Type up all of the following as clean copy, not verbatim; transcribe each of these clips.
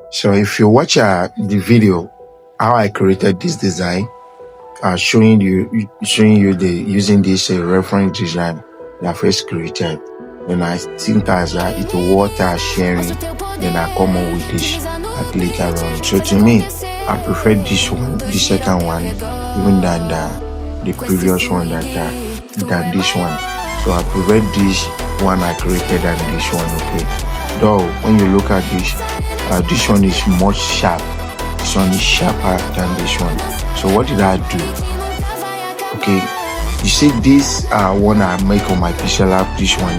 So if you watch the video how I created this design, showing you the using this reference design that I first created, then I think as it water sharing, then I come up with this at later on. So to me, I prefer this one, the second one, even than the previous one than this one. So I prefer this one I created than this one. Okay, though when you look at this one is much sharp. This one is sharper than this one. So what did I do? Okay, you see this one I make on my Pixellab, this one,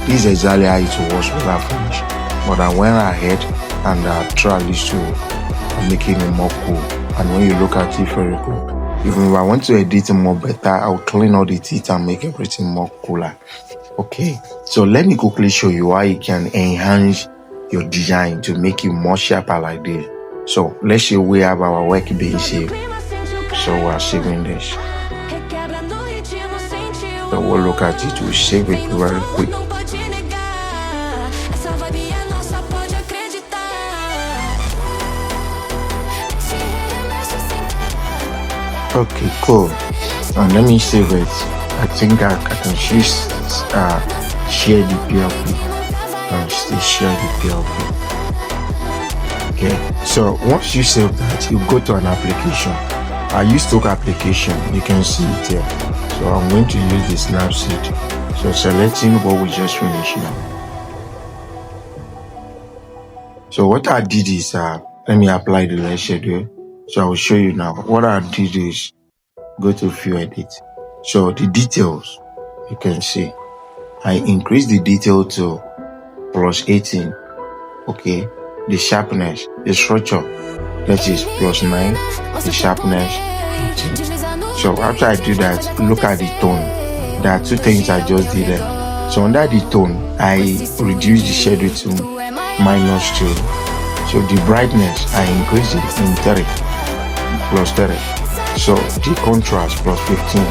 this is exactly how it was when I finished. But I went ahead and tried this to make it more cool. And when you look at it, very cool. Even if I want to edit it more better, I'll clean all the teeth and make everything more cooler. Okay, so let me quickly show you how you can enhance your design to make it more sharper like this. So let's say we have our work being saved. So we are saving this. So we'll look at it, we'll save it very quick. Okay, cool. And let me save it. I think I can share the PLP. And still share the PLP. Okay, so once you save that, you go to an application. I use stock application, you can see it here. So I'm going to use the Snapseed. So selecting what we just finished now. So what I did is, let me apply the layer schedule. So I will show you now. What I did is go to view edit. So the details, you can see, I increased the detail to +18. Okay, the sharpness, the structure, that is +9, the sharpness 18. So after I do that, look at the tone. There are two things I just did there. So under the tone, I reduced the shadow to -2. So the brightness, I increased it in +30. So the contrast +15,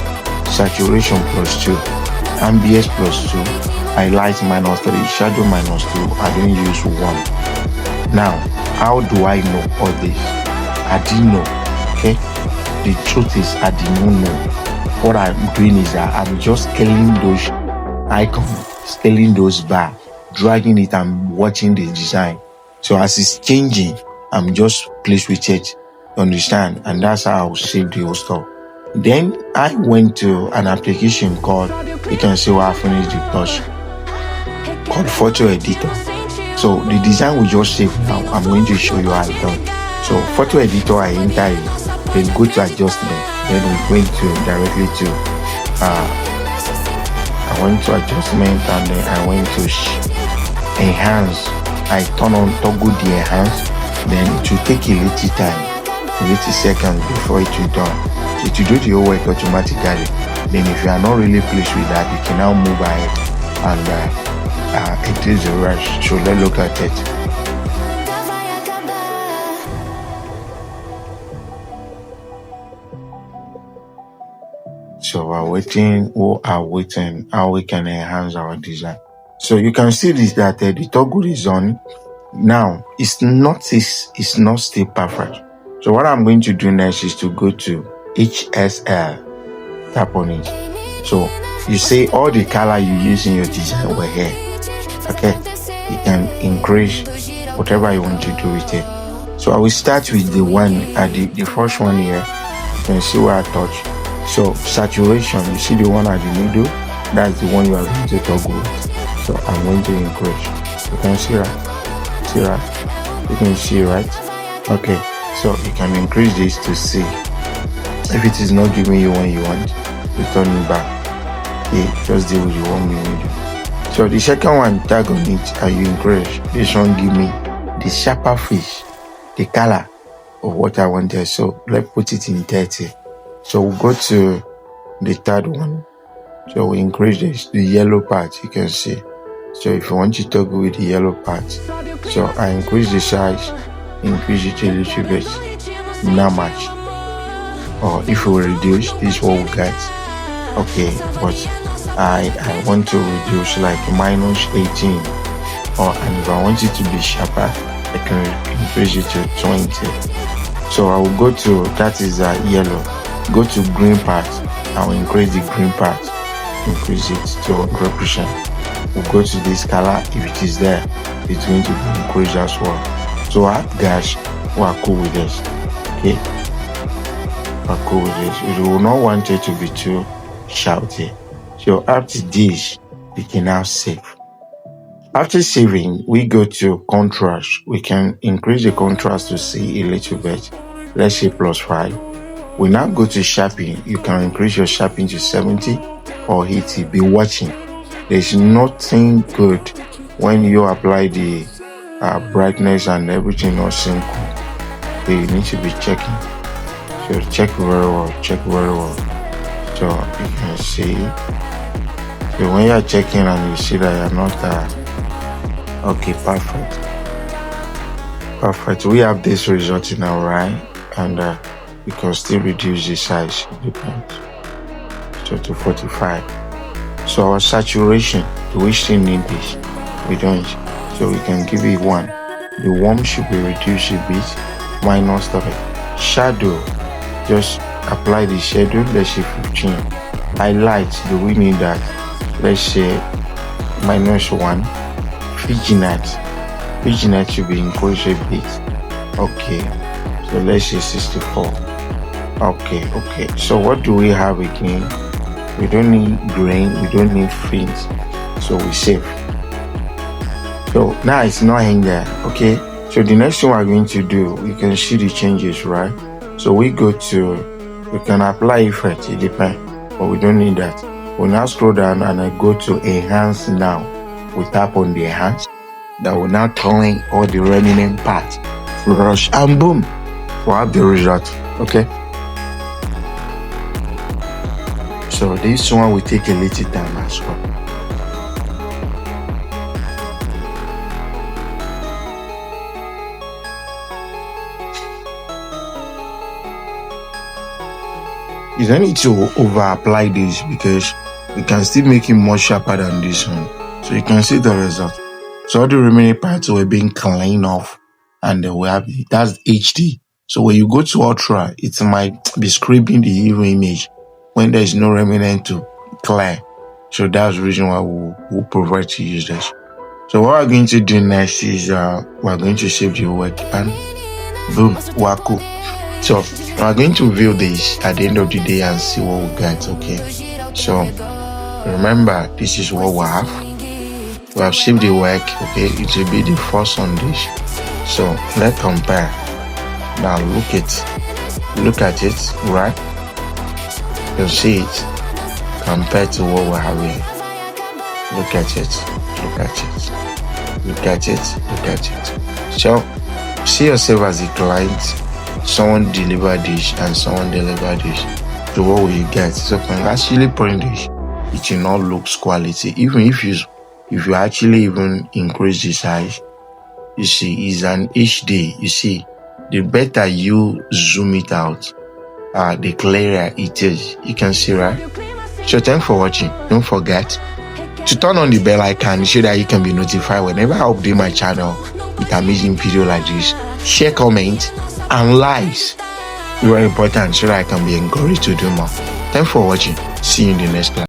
saturation +2, ambience +2, highlight -3, shadow -2. I don't use 1. Now, how do I know all this? I didn't know. Okay, the truth is I didn't know. What I'm doing is that I'm just scaling those icons, scaling those bars, dragging it and watching the design. So as it's changing, I'm just pleased with it. Understand? And that's how I'll save the whole stuff. Then I went to an application called, you can see where I finished the touch, called Photo Editor. So the design we just saved now, I'm going to show you how it's done. So Photo Editor, I enter it, then go to adjustment, then we went to directly to I went to adjustment, and then I went to enhance. I turn on toggle the enhance, then it will take a little time, a little seconds before it will done. So to do the whole work automatically. Then if you are not really pleased with that, you can now move ahead and it is a rush. So let's look at it. So we're waiting how we can enhance our design. So you can see this, that the toggle is on. Now it's not still perfect. So what I'm going to do next is to go to HSL, tap on it. So you see all the color you use in your design were here. Okay, you can increase whatever you want to do with it. So I will start with the one at the first one here. You can see where I touch. So saturation, you see the one at the middle, that's the one you are going to toggle with. So I'm going to increase. You can see that. You can see, right? Okay, so you can increase this to see. If it is not giving you what you want, return it back. Okay, just do what you want me to do. So the second one, tag on it and you increase. This one give me the sharper fish, the color of what I wanted. So let's put it in 30. So we'll go to the third one. So we increase this, the yellow part, you can see. So if you want to toggle with the yellow part, so I increase the size, increase it a little bit, not much. Or if we reduce, this is what we get. Okay, but I want to reduce like -18. And if I want it to be sharper, I can increase it to 20. So I will go to, that is yellow. Go to green part. I will increase the green part. Increase it to 100%. We'll go to this color. If it is there, it's going to be increased as well. So our guys, we are cool with this. Okay? We are cool with this. We will not want it to be too shouty. So after this, we can now save. After saving, we go to contrast. We can increase the contrast to see a little bit. Let's say +5. We now go to sharpen. You can increase your sharpen to 70 or 80. Be watching. There's nothing good when you apply the brightness and everything not sync. You need to be checking. So check very well. Check very well. So you can see. So when you're checking and you see that you're not okay, perfect. Perfect. We have this result now, right? And we can still reduce the size. Depends. So to 45. So our saturation, do we still need this? We don't. So we can give it 1. The warm should be reduced a bit. -3. Shadow, just apply the shadow. Let's say 15. Highlight, do we need that? Let's say -1. Vignette should be increased a bit. Okay, so let's say 64. Okay. So what do we have again? We don't need grain, we don't need faint. So we save. So now it's not in there. Okay, so the next thing we're going to do, you can see the changes, right? So we go to, we can apply effect, it depends, but we don't need that. We'll now scroll down and I go to enhance now. We tap on the enhance. That will now clean all the remaining parts. Brush and boom, we'll have the result. Okay. So this one will take a little time as well. You don't need to over apply this because we can still make it more sharper than this one. So you can see the result. So all the remaining parts were being cleaned off and we have that's HD. So when you go to ultra, it might be scraping the image when there is no remnant to clear. So that's the reason why we'll prefer to use this. So what we're going to do next is we're going to save the work and boom, we're cool. So we're going to view this at the end of the day and see what we get. Okay. So remember, this is what we have. We have saved the work. Okay, it will be the first on this. So let's compare. Now look at it, right? You'll see it compared to what we have here. Look at it. So see yourself as a client. Someone deliver this and someone deliver this. So what will you get? So when you actually print this, it will not look quality. Even if you actually even increase the size, you see, it's an HD. You see, the better you zoom it out, the clearer it is. You can see, right? So thanks for watching. Don't forget to turn on the bell icon so that you can be notified whenever I update my channel with amazing video like this. Share, comment, and likes. Very important so that I can be encouraged to do more. Thanks for watching. See you in the next class.